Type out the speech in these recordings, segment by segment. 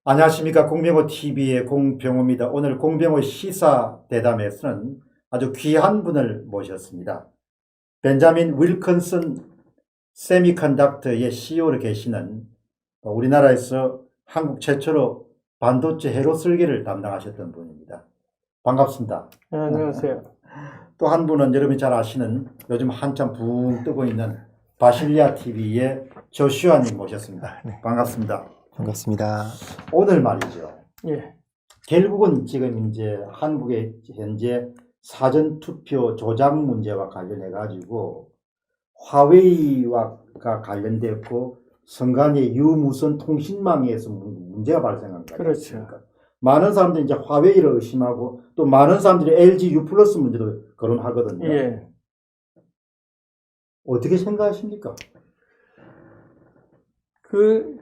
안녕하십니까. 공병호 TV의 공병호입니다. 오늘 공병호 시사 대담에서는 아주 귀한 분을 모셨습니다. 벤자민 윌컨슨 세미컨덕터의 CEO로 계시는 우리나라에서 한국 최초로 반도체 회로 설계를 담당하셨던 분입니다. 반갑습니다. 네, 안녕하세요. 또 한 분은 여러분이 잘 아시는 요즘 한참 붕 뜨고 있는 바실리아 TV의 조슈아님 모셨습니다. 네. 반갑습니다. 반갑습니다. 오늘 말이죠. 예, 결국은 지금 이제 한국의 현재 사전투표 조작 문제와 관련해 가지고 화웨이와 관련됐고 선관위 유무선 통신망에서 문제가 발생한 거죠. 그렇죠. 많은 사람들이 이제 화웨이를 의심하고 또 많은 사람들이 LG U 플러스 문제도 거론하거든요. 예. 어떻게 생각하십니까? 그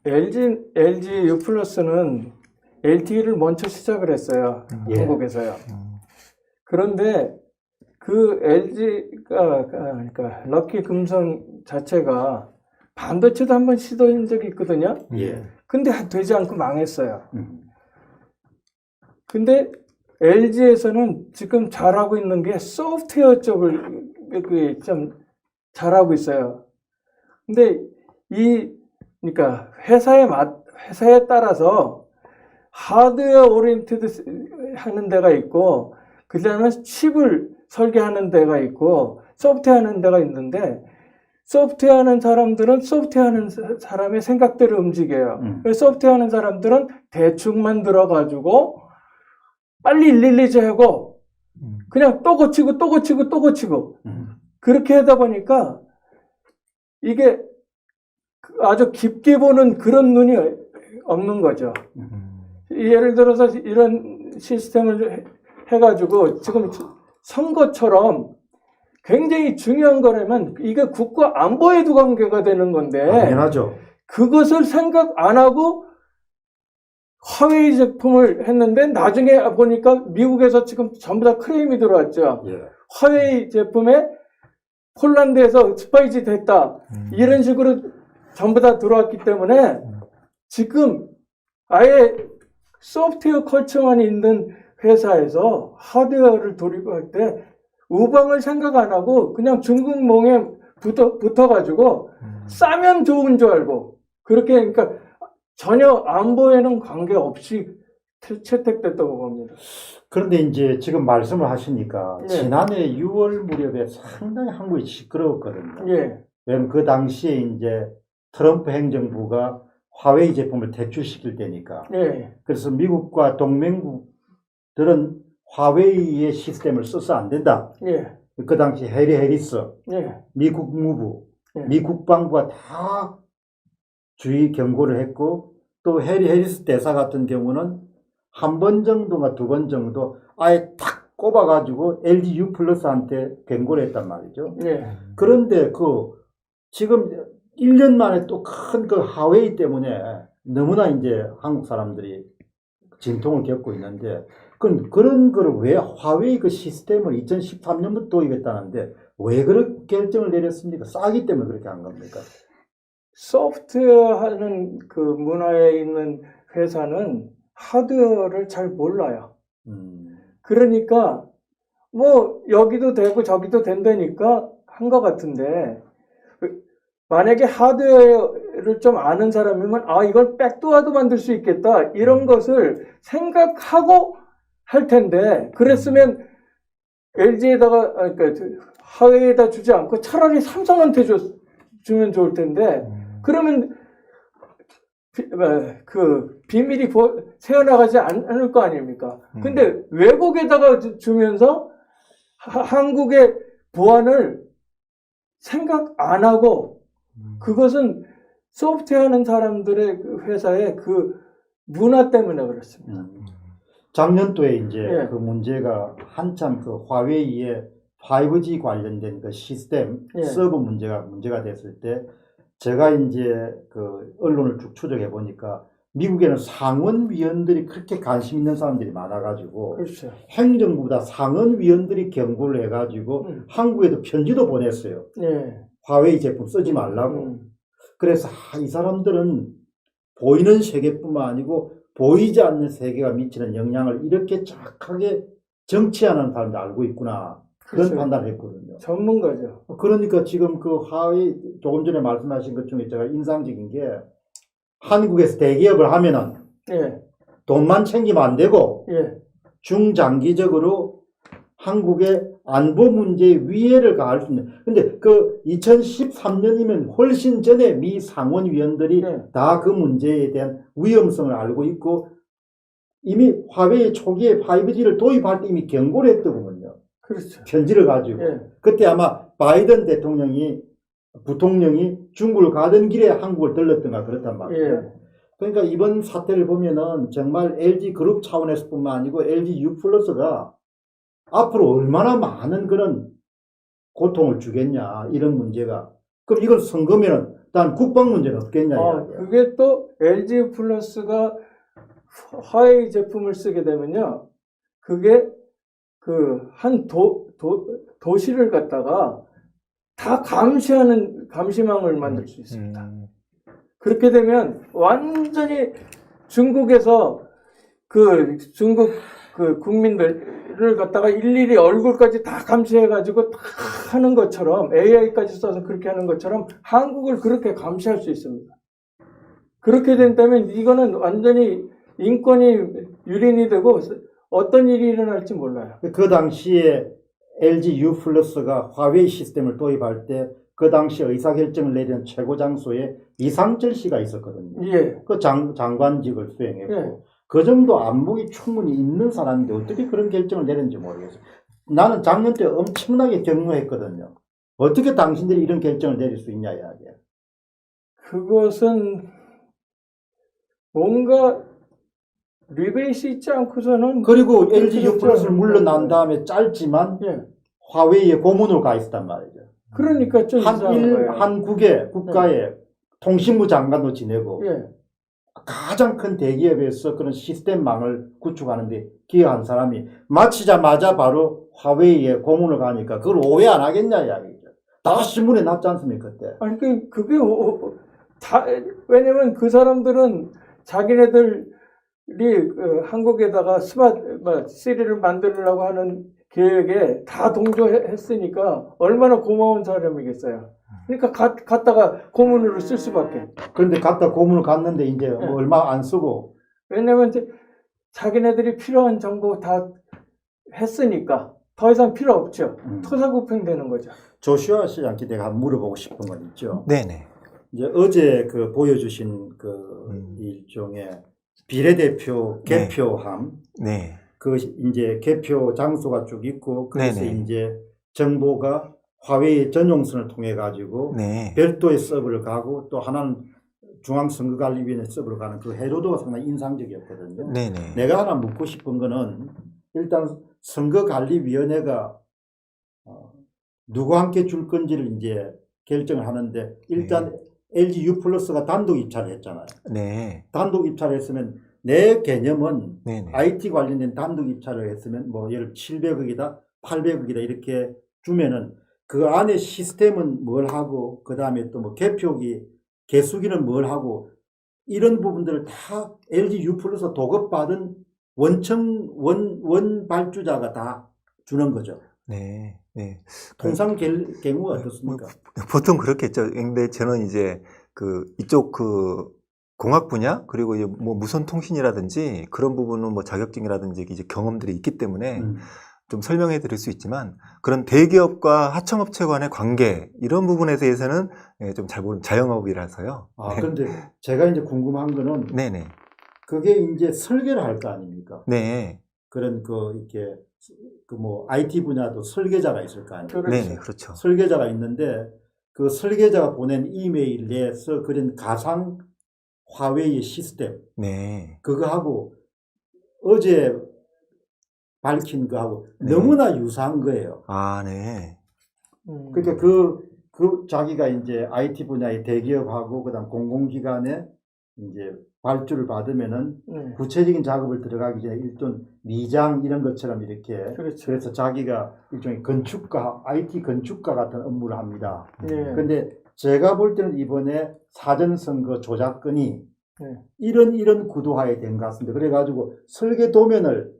LG U 플러스는 LTE를 먼저 시작을 했어요. 예. 한국에서요. 그런데 그 LG가 그러니까 럭키 금성 자체가 반도체도 한번 시도한 적이 있거든요. 예. 근데 되지 않고 망했어요. 음. 근데 LG에서는 지금 잘하고 있는 게 소프트웨어 쪽을 좀 잘하고 있어요. 근데 그러니까 회사에 따라서 하드웨어 오리엔티드 하는 데가 있고, 그 다음에 칩을 설계하는 데가 있고, 소프트웨어 하는 데가 있는데, 소프트웨어 하는 사람들은 소프트웨어 하는 사람의 생각대로 움직여요. 소프트웨어 하는 사람들은 대충 만들어가지고, 빨리 릴리즈 하고, 그냥 또 고치고, 또 고치고, 또 고치고, 그렇게 하다 보니까, 이게 아주 깊게 보는 그런 눈이 없는 거죠. 예를 들어서 이런 시스템을 해가지고 지금 선거처럼 굉장히 중요한 거라면 이게 국가 안보에도 관계가 되는 건데 당연하죠. 그것을 생각 안 하고 화웨이 제품을 했는데 나중에 보니까 미국에서 지금 전부 다 크레임이 들어왔죠. 예. 화웨이 제품에 폴란드에서 스파이지 됐다. 이런 식으로 전부 다 들어왔기 때문에 지금 아예 소프트웨어 컬처만 있는 회사에서 하드웨어를 도입할 때 우방을 생각 안 하고 그냥 중국 몽에 붙어가지고 싸면 좋은 줄 알고 그렇게 그러니까 전혀 안보에는 관계없이 채택됐다고 봅니다. 그런데 이제 지금 말씀을 하시니까 예. 지난해 6월 무렵에 상당히 한국이 시끄러웠거든요. 예, 왜냐면 그 당시에 이제 트럼프 행정부가 화웨이 제품을 퇴출시킬 때니까. 예, 그래서 미국과 동맹국들은 화웨이의 시스템을 써서 안 된다. 예, 그 당시 해리 해리스, 예, 미 국무부, 예. 미 국방부가 다 주의 경고를 했고 또 해리 해리스 대사 같은 경우는 한 번 정도가 두 번 정도 아예 탁 꼽아가지고 LG U 플러스한테 경고를 했단 말이죠. 예. 그런데 지금 1년 만에 또 큰 그 화웨이 때문에 너무나 이제 한국 사람들이 진통을 겪고 있는데 그런 거를 왜 화웨이 그 시스템을 2013년부터 도입했다는데 왜 그런 결정을 내렸습니까? 싸기 때문에 그렇게 한 겁니까? 소프트웨어 하는 그 문화에 있는 회사는 하드웨어를 잘 몰라요. 그러니까 뭐 여기도 되고 저기도 된다니까 한 것 같은데 만약에 하드웨어를 좀 아는 사람이면 이건 백도어도 만들 수 있겠다 이런 것을 생각하고 할 텐데 그랬으면 LG에다가 그러니까 화웨이에다 주지 않고 차라리 삼성한테 주면 좋을 텐데 그러면 그 비밀이 새어나가지 않을 거 아닙니까? 근데 외국에다가 주면서 한국의 보안을 생각 안 하고 그것은 소프트웨어 하는 사람들의 그 회사의 그 문화 때문에 그렇습니다. 작년도에 이제 예. 그 문제가 한참 그 화웨이의 5G 관련된 그 시스템 예. 서버 문제가 됐을 때 제가 이제 그 언론을 쭉 추적해 보니까 미국에는 상원위원들이 그렇게 관심 있는 사람들이 많아가지고 그렇죠. 행정부보다 상원위원들이 경고를 해가지고 한국에도 편지도 보냈어요. 예. 화웨이 제품 쓰지 말라고. 그래서 이 사람들은 보이는 세계뿐만 아니고 보이지 않는 세계가 미치는 영향을 이렇게 정확하게 정치하는 사람도 알고 있구나. 그런 그렇죠. 판단을 했거든요. 전문가죠. 그러니까 지금 그 하위 조금 전에 말씀하신 것 중에 제가 인상적인 게 한국에서 대기업을 하면은 예, 돈만 챙기면 안 되고 예, 중장기적으로 한국의 안보 문제에 위해를 가할 수 있는. 근데 그 2013년이면 훨씬 전에 미 상원위원들이 네. 다 그 문제에 대한 위험성을 알고 있고 이미 화웨이 초기에 5G를 도입할 때 이미 경고를 했더군요. 그렇죠. 편지를 가지고. 예, 그때 아마 바이든 부통령이 중국을 가던 길에 한국을 들렀던가 그렇단 말이에요. 예, 그러니까 이번 사태를 보면은 정말 LG 그룹 차원에서뿐만 아니고 LG U+가 앞으로 얼마나 많은 그런 고통을 주겠냐, 이런 문제가. 그럼 이걸 선거면은 단 국방 문제는 없겠냐, 이야기야. 그게 또 LG 플러스가 화웨이 제품을 쓰게 되면요. 그게 그 한 도시를 갖다가 다 감시하는 감시망을 만들 수 있습니다. 그렇게 되면 완전히 중국에서 그 중국 그 국민들을 갖다가 일일이 얼굴까지 다 감시해가지고 다 하는 것처럼 AI까지 써서 그렇게 하는 것처럼 한국을 그렇게 감시할 수 있습니다. 그렇게 된다면 이거는 완전히 인권이 유린이 되고 어떤 일이 일어날지 몰라요. 그 당시에 LG U+가 화웨이 시스템을 도입할 때 그 당시 의사결정을 내리는 최고 장소에 이상철 씨가 있었거든요. 예. 그 장관직을 수행했고 예. 그 정도 안목이 충분히 있는 사람인데 어떻게 그런 결정을 내렸는지 모르겠어요. 나는 작년 때 엄청나게 경로했거든요. 어떻게 당신들이 이런 결정을 내릴 수 있냐 이야기야. 그것은 뭔가 리베이스 있지 않고서는 그리고 LG 그렇죠. U+를 물러난 다음에 짧지만 예. 화웨이에 고문으로 가 있었단 말이죠. 그러니까 좀 이상한 거예요. 한국의 국가의 통신부 장관도 지내고 예. 가장 큰 대기업에서 그런 시스템망을 구축하는데 기여한 사람이 마치자마자 바로 화웨이에 고문을 가니까 그걸 오해 안 하겠냐 이야기죠. 다 신문에 났지 않습니까 그때. 아니 그게 다 왜냐면 그 사람들은 자기네들이 한국에다가 시리를 만들려고 하는 계획에 다 동조했으니까 얼마나 고마운 사람이겠어요. 그러니까 갔다가 고문으로 쓸 수밖에. 그런데 갖다 고문을 갔는데 이제 뭐 얼마 안 쓰고. 왜냐면 이제 자기네들이 필요한 정보 다 했으니까 더 이상 필요 없죠. 토사구팽 되는 거죠. 조슈아 씨한테 내가 한번 물어보고 싶은 건 있죠. 네네. 이제 어제 그 보여주신 그 일종의 비례대표 개표함. 네. 그 이제 개표 장소가 쭉 있고 그래서 네네. 이제 정보가 화웨이 전용선을 통해 가지고 네. 별도의 서버를 가고 또 하나는 중앙선거관리위원회 서버로 가는 그 해로도가 상당히 인상적이었거든요. 네네. 내가 하나 묻고 싶은 거는 일단 선거관리위원회가 누구와 함께 줄 건지를 이제 결정을 하는데 일단 LG U+가 단독 입찰을 했잖아요. 네. 단독 입찰을 했으면 내 개념은 네네. IT 관련된 단독 입찰을 했으면 뭐 예를 700억이다, 800억이다 이렇게 주면은 그 안에 시스템은 뭘 하고 그 다음에 또 뭐 개수기는 뭘 하고 이런 부분들을 다 LG U+ 도급받은 원 발주자가 다 주는 거죠. 네. 네. 통상 경우가 어떻습니까? 보통 그렇겠죠. 근데 저는 이제 이쪽 공학 분야 그리고 뭐 무선 통신이라든지 그런 부분은 뭐 자격증이라든지 이제 경험들이 있기 때문에 좀 설명해 드릴 수 있지만 그런 대기업과 하청업체 간의 관계 이런 부분에 대해서는 좀 잘 모르는 자영업이라서요. 아, 그런데 제가 이제 궁금한 거는 네네. 그게 이제 설계를 할 거 아닙니까? 네. 그런 이렇게 뭐 IT 분야도 설계자가 있을 거 아니에요. 네네. 그렇죠. 설계자가 있는데 그 설계자가 보낸 이메일 내에서 그런 가상 화웨이 시스템 네. 그거하고 어제 밝힌 거하고 너무나 유사한 거예요. 아, 네. 그러니까 그 자기가 이제 IT 분야의 대기업하고 그다음 공공기관에 이제 발주를 받으면은 구체적인 작업을 들어가기 전에 일단 미장 이런 것처럼 이렇게 그렇죠. 그래서 자기가 일종의 건축가, IT 건축가 같은 업무를 합니다. 네. 근데 제가 볼 때는 이번에 사전선거 조작건이 네. 이런 구도화에 된 것 같습니다. 그래가지고 설계 도면을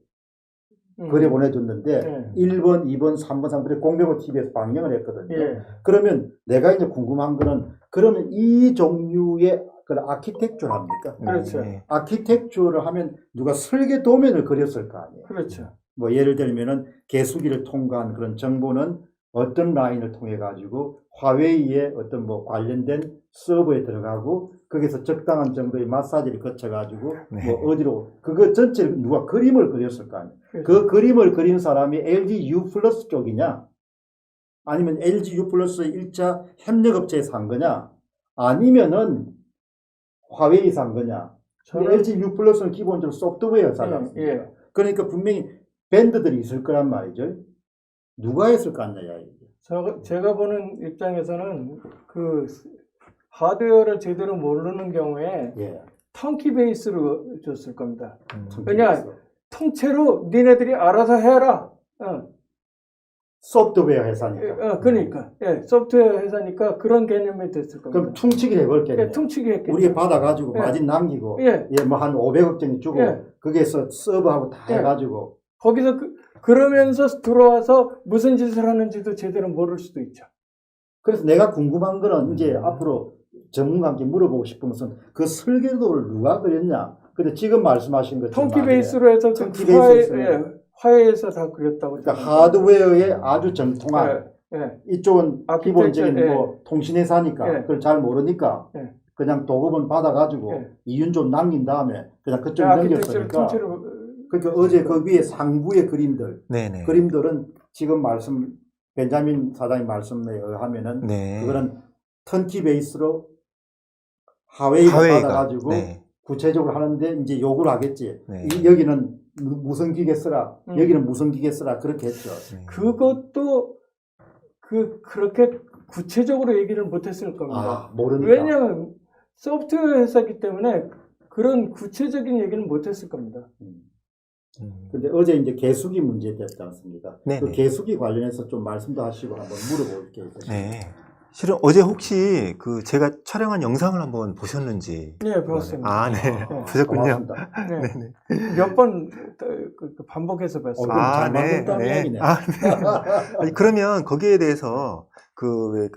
그래 보내줬는데 네. 1번, 2번, 3번, 3번 그래 공병호 TV에서 방영을 했거든요. 예. 그러면 내가 이제 궁금한 거는 그러면 이 종류의 그 아키텍처랍니까? 그렇죠. 네. 아키텍처를 하면 누가 설계 도면을 그렸을 거 아니에요. 그렇죠. 뭐 예를 들면은 개수기를 통과한 그런 정보는 어떤 라인을 통해 가지고 화웨이의 어떤 뭐 관련된 서버에 들어가고 거기서 적당한 정도의 마사지를 거쳐 가지고 네. 뭐 어디로 그거 전체를 누가 그림을 그렸을 거 아니에요. 그 그렇죠. 그림을 그린 사람이 LG U 플러스 쪽이냐 아니면 LG U 플러스의 1차 협력업체에서 한 거냐 아니면은 화웨이에서 한 거냐. 저는- LG U 플러스는 기본적으로 소프트웨어 회사지 않습니까? 예. 그러니까 분명히 밴드들이 있을 거란 말이죠. 누가 했을 거 아니냐, 이게. 제가 보는 입장에서는 그 하드웨어를 제대로 모르는 경우에 예. 턴키 베이스로 줬을 겁니다. 참 왜냐? 재밌어. 통째로 니네들이 알아서 해라. 소프트웨어 회사니까. 그러니까 소프트웨어 회사니까 그런 개념이 됐을 겁니다. 그럼 퉁치기 해볼게요. 퉁치기 했겠죠. 우리가 받아가지고 예. 마진 남기고, 예. 뭐 한 500억 정도 주고, 예. 거기에서 서버하고 다 예. 해가지고. 거기서 그러면서 들어와서 무슨 짓을 하는지도 제대로 모를 수도 있죠. 그래서 내가 궁금한 거는 이제 앞으로 전문가한테 물어보고 싶은 것은 그 설계도를 누가 그렸냐. 근데 지금 말씀하신 것처럼. 턴키 베이스로 해서 턴키 베이스로 화해에서 다 그렸다고. 그러니까 하드웨어에 아주 정통한 이쪽은 아키텍처, 기본적인 뭐 통신회사니까 예. 그걸 잘 모르니까 예. 그냥 도급은 받아가지고 예. 이윤 좀 남긴 다음에 그냥 그쪽 아키텍처를 넘겼으니까 통째로 그러니까 어제 그 위에 상부의 네네. 그림들은 지금 말씀 벤자민 사장님 말씀에 의하면은 네. 그거는 턴키 베이스로 하웨이가 받아가지고 네. 구체적으로 하는데 이제 요구를 하겠지. 네. 여기는 무슨 기계 쓰라, 음. 여기는 무슨 기계 쓰라 그렇게 했죠. 네. 그것도 그렇게 구체적으로 얘기를 못했을 겁니다. 모르니까. 왜냐하면 소프트웨어 회사이기 때문에 그런 구체적인 얘기는 못했을 겁니다. 근데 어제 이제 개수기 문제 됐지 않습니까? 네네. 그 개수기 관련해서 좀 말씀도 하시고 한번 물어볼 게 있어요. 네. 실은 어제 혹시 그 제가 촬영한 영상을 한번 보셨는지. 네, 봤습니다. 네. 네. 보셨군요. 고맙습니다. 네. 몇 번 반복해서 봤어요. 그럼 잘 만든다는 이야기네. 네. 아니, 그러면 거기에 대해서 그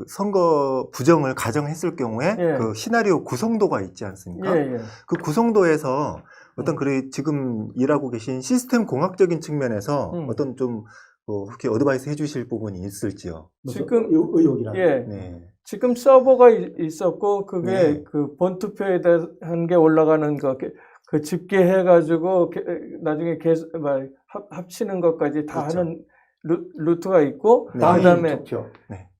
선거 부정을 가정했을 경우에 예. 그 시나리오 구성도가 있지 않습니까? 예. 그 구성도에서 어떤 지금 일하고 계신 시스템 공학적인 측면에서 어떤 좀 혹시 어드바이스 해주실 부분이 있을지요? 지금 의혹이라. 예. 네. 지금 서버가 있었고 그게 네. 그 본투표에 대한 게 올라가는 그 집계해가지고 나중에 합치는 것까지 다 그렇죠. 하는 루트가 있고 네. 당일 그다음에 투표,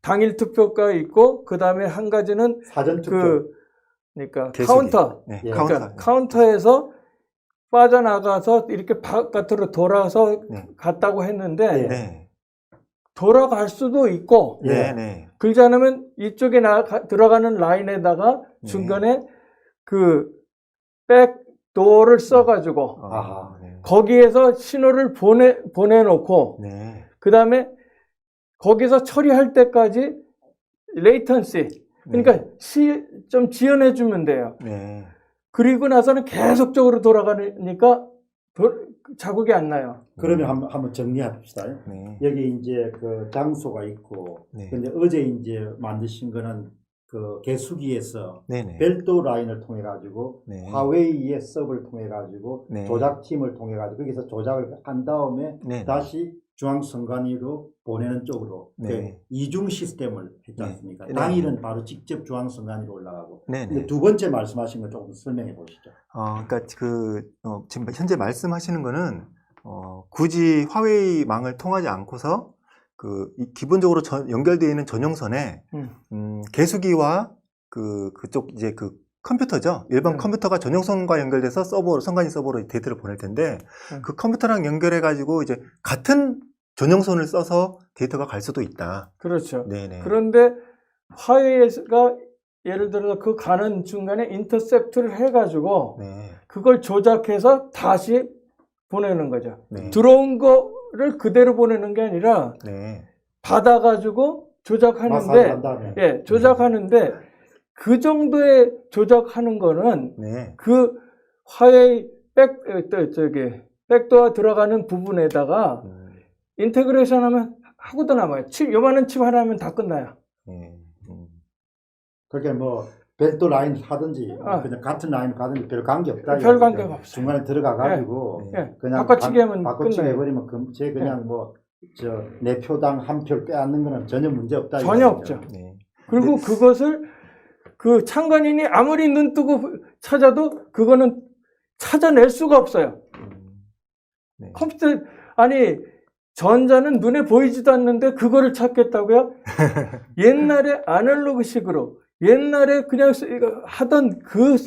당일 투표가 있고 그다음에 한 가지는 사전 투표. 그러니까 개수기. 카운터. 네. 예. 카운터. 그러니까 카운터에서 빠져나가서 이렇게 바깥으로 돌아서 네. 갔다고 했는데 네. 네. 돌아갈 수도 있고 예. 네. 네. 그렇지 않으면 이쪽에 들어가는 라인에다가 네. 중간에 그 백도어를 써가지고 아하. 네. 거기에서 신호를 보내놓고 네. 그 다음에 거기서 처리할 때까지 레이턴시 그러니까 좀 지연해주면 돼요. 네. 그리고 나서는 계속적으로 돌아가니까 자국이 안 나요. 그러면 한번 정리합시다. 네. 여기 이제 그 장소가 있고, 네. 근데 어제 이제 만드신 거는 그 개수기에서 네네. 별도 라인을 통해 가지고 네. 화웨이의 서버를 통해 가지고 네. 조작팀을 통해 가지고 거기서 조작을 한 다음에 네. 다시 중앙선관위로 보내는 쪽으로 네. 그 이중 시스템을 했지 않습니까? 네. 당일은 바로 직접 중앙선관위로 올라가고. 근데 네네. 두 번째 말씀하신 걸 조금 설명해 보시죠. 그러니까 지금 현재 말씀하시는 거는 굳이 화웨이망을 통하지 않고서 기본적으로 연결되어 있는 전용선에 개수기와 그쪽 이제 그 컴퓨터죠. 일반 컴퓨터가 전용선과 연결돼서 선관위 서버로 데이터를 보낼 텐데 그 컴퓨터랑 연결해 가지고 이제 같은 전용선을 써서 데이터가 갈 수도 있다. 그렇죠. 네네. 그런데 화웨이가 예를 들어서 그 가는 중간에 인터셉트를 해가지고 네. 그걸 조작해서 다시 보내는 거죠. 네. 들어온 거를 그대로 보내는 게 아니라 네. 받아가지고 마사지 한 조작하는데 다음에. 조작하는데 그 정도의 조작하는 거는 네. 그 화웨이 백도어 들어가는 부분에다가 인테그레이션 하면 하고도 남아요. 요만한 칩 하나 하면 다 끝나요. 그렇게 뭐 별도 라인 하든지 그냥 같은 라인 가든지 별 관계 없다. 별 관계가 없어요. 중간에 들어가 가지고 예. 그냥 바꿔치기 하면 바꿔치기 끝나요. 해버리면 제 그냥 뭐 내 표당 한 표 빼앗는 거는 전혀 문제 없다. 전혀 이거죠. 없죠. 네. 그리고 그것을 그 창간인이 아무리 눈 뜨고 찾아도 그거는 찾아낼 수가 없어요. 네. 컴퓨터 아니 전자는 눈에 보이지도 않는데 그거를 찾겠다고요? 옛날에 아날로그식으로 옛날에 그냥 하던 그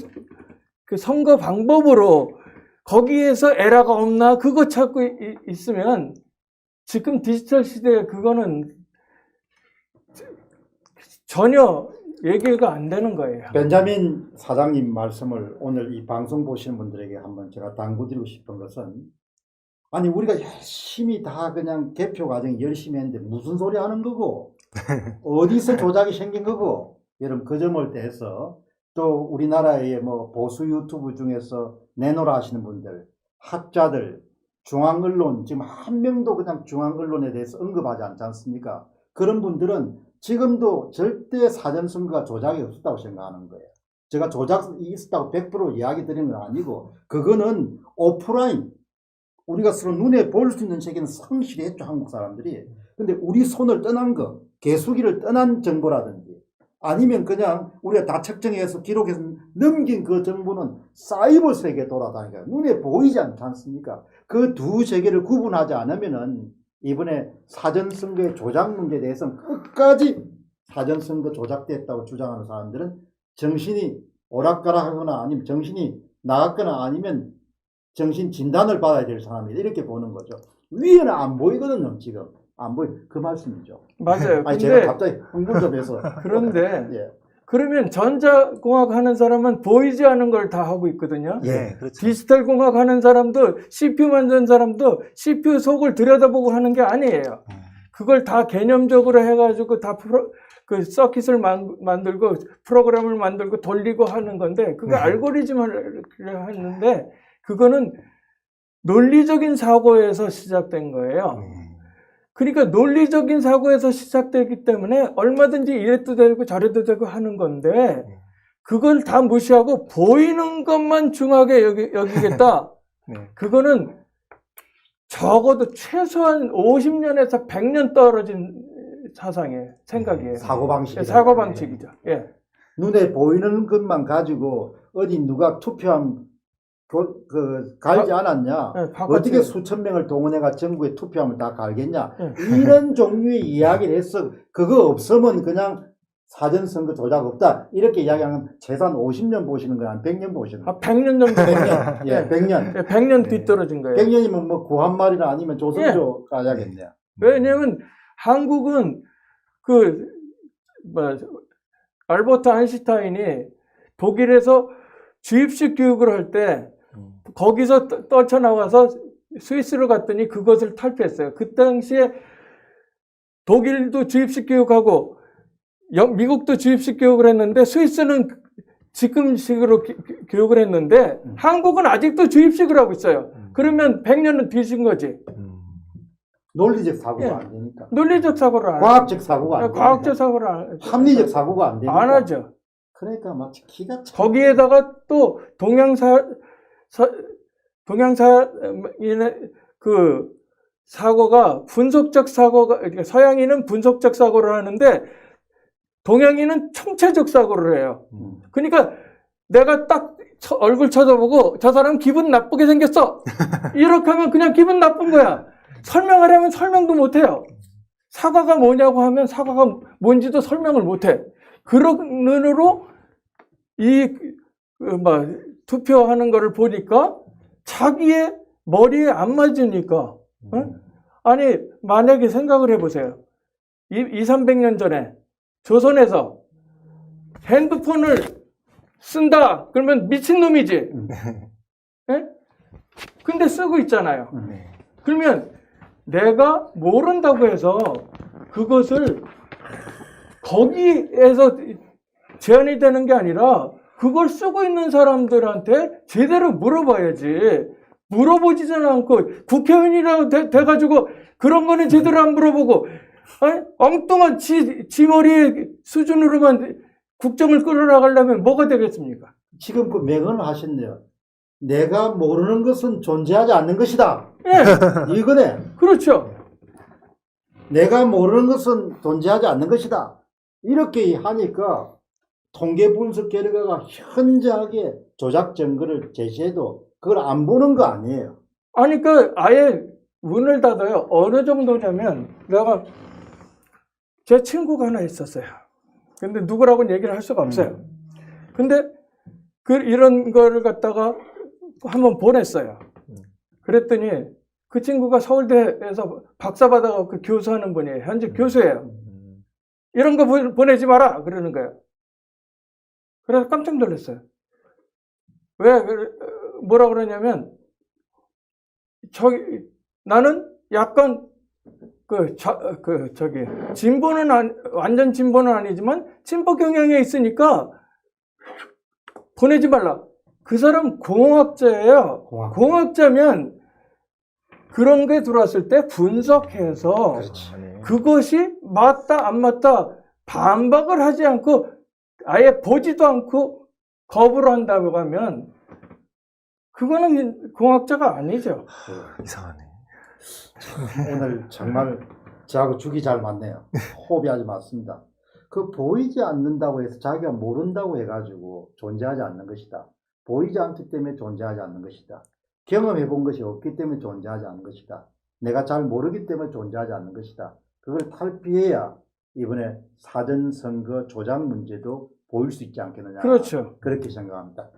선거 방법으로 거기에서 에러가 없나 그거 찾고 있으면 지금 디지털 시대에 그거는 전혀 얘기가 안 되는 거예요. 벤자민 사장님 말씀을 오늘 이 방송 보시는 분들에게 한번 제가 당부드리고 싶은 것은, 아니 우리가 열심히 다 그냥 개표 과정 열심히 했는데 무슨 소리 하는 거고 어디서 조작이 생긴 거고, 여러분 그 점을 대해서 또 우리나라의 뭐 보수 유튜브 중에서 내노라 하시는 분들, 학자들, 중앙언론, 지금 한 명도 그냥 중앙언론에 대해서 언급하지 않지 않습니까? 그런 분들은 지금도 절대 사전선거가 조작이 없었다고 생각하는 거예요. 제가 조작이 있었다고 100% 이야기 드리는 건 아니고, 그거는 오프라인, 우리가 서로 눈에 볼 수 있는 세계는 성실히 했죠, 한국 사람들이. 근데 우리 손을 떠난 거, 개수기를 떠난 정보라든지, 아니면 그냥 우리가 다 측정해서 기록해서 넘긴 그 정보는 사이버 세계에 돌아다니까 눈에 보이지 않지 않습니까? 그 두 세계를 구분하지 않으면은 이번에 사전선거의 조작 문제에 대해서는 끝까지 사전선거 조작됐다고 주장하는 사람들은 정신이 오락가락하거나 아니면 정신이 나갔거나 아니면 정신 진단을 받아야 될 사람이다, 이렇게 보는 거죠. 위에는 안 보이거든요. 지금 안 보이. 그 말씀이죠. 맞아요. 아니 근데 제가 갑자기 흥분 좀 해서. 그런데 예. 그러면 전자공학 하는 사람은 보이지 않은 걸 다 하고 있거든요. 예, 그렇죠. 디지털 공학 하는 사람도 CPU 만드는 사람도 CPU 속을 들여다보고 하는 게 아니에요. 그걸 다 개념적으로 해가지고 다 그 서킷을 만들고 프로그램을 만들고 돌리고 하는 건데, 그게 알고리즘을 하는데 그거는 논리적인 사고에서 시작된 거예요. 그러니까 논리적인 사고에서 시작되기 때문에 얼마든지 이래도 되고 저래도 되고 하는 건데, 그걸 다 무시하고 보이는 것만 중하게 여기겠다. 그거는 적어도 최소한 50년에서 100년 떨어진 사상이에요. 생각이에요. 사고방식이죠. 사고방식이죠. 예. 눈에 보이는 것만 가지고 어디 누가 투표함 갈지 않았냐, 어떻게 수천 명을 동원해가 전국에 투표함을 다 갈겠냐, 이런 종류의 이야기를 했어. 그거 없으면 그냥 사전선거 조작 없다, 이렇게 이야기하면 최소한 50년 보시는 거야, 100년 보시는 거야? 100년 정도. 100년. 예, 100년. 100년 뒤떨어진 거예요. 100년이면 뭐 구한말이나 아니면 조선조 가야겠네요. 왜냐면 한국은 알버트 아인슈타인이 독일에서 주입식 교육을 할 때 거기서 떨쳐나와서 스위스로 갔더니 그것을 탈피했어요. 그 당시에 독일도 주입식 교육하고 미국도 주입식 교육을 했는데 스위스는 지금식으로 교육을 했는데 한국은 아직도 주입식을 하고 있어요. 그러면 100년은 뒤진 거지. 논리적 사고가 안 되니까. 논리적 사고를 안 과학적 사고가 안 되니까. 과학적 사고를 안 합리적 사고가 안 되니까. 안 하죠. 그러니까 마치 기가 차. 거기에다가 또 동양사인의 그 사고가 분석적 사고가, 그러니까 서양인은 분석적 사고를 하는데 동양인은 총체적 사고를 해요. 그러니까 내가 딱 얼굴 쳐다보고 저 사람 기분 나쁘게 생겼어, 이렇게 하면 그냥 기분 나쁜 거야. 설명하려면 설명도 못해요. 사과가 뭐냐고 하면 사과가 뭔지도 설명을 못해. 그런 눈으로 투표하는 거를 보니까 자기의 머리에 안 맞으니까. 아니, 만약에 생각을 해보세요. 200~300년 전에 조선에서 핸드폰을 쓴다 그러면 미친놈이지. 예? 근데 쓰고 있잖아요. 그러면 내가 모른다고 해서 그것을 거기에서 제한이 되는 게 아니라 그걸 쓰고 있는 사람들한테 제대로 물어봐야지. 물어보지는 않고 국회의원이라고 돼가지고 그런 거는 제대로 안 물어보고 아니, 엉뚱한 지 머리 수준으로만 국정을 끌어나가려면 뭐가 되겠습니까? 지금 그 맹언을 하셨네요. 내가 모르는 것은 존재하지 않는 것이다. 예, 이거네. 그렇죠. 내가 모르는 것은 존재하지 않는 것이다. 이렇게 하니까 통계 분석 결과가 현저하게 조작 증거를 제시해도 그걸 안 보는 거 아니에요. 아니, 그, 아예 문을 닫아요. 어느 정도냐면, 내가, 제 친구가 하나 있었어요. 근데 누구라고는 얘기를 할 수가 없어요. 근데, 이런 거를 갖다가 한번 보냈어요. 그랬더니, 그 친구가 서울대에서 박사 받아서 그 교수하는 분이에요. 현재 교수예요. 이런 거 보내지 마라! 그러는 거예요. 그래서 깜짝 놀랐어요. 왜, 뭐라 그러냐면, 나는 약간, 진보는, 완전 진보는 아니지만, 진보 경향에 있으니까, 보내지 말라. 그 사람 공학자예요. 공학자면, 그런 게 들어왔을 때 분석해서, 그것이 맞다, 안 맞다, 반박을 하지 않고, 아예 보지도 않고, 거부를 한다고 하면, 그거는 공학자가 아니죠. 이상하네. 오늘 정말 저하고 죽이 잘 맞네요. 호흡이 아주 맞습니다. 그 보이지 않는다고 해서 자기가 모른다고 해가지고 존재하지 않는 것이다. 보이지 않기 때문에 존재하지 않는 것이다. 경험해 본 것이 없기 때문에 존재하지 않는 것이다. 내가 잘 모르기 때문에 존재하지 않는 것이다. 그걸 탈피해야 이번에 사전선거 조작 문제도 보일 수 있지 않겠느냐. 그렇죠. 그렇게 생각합니다.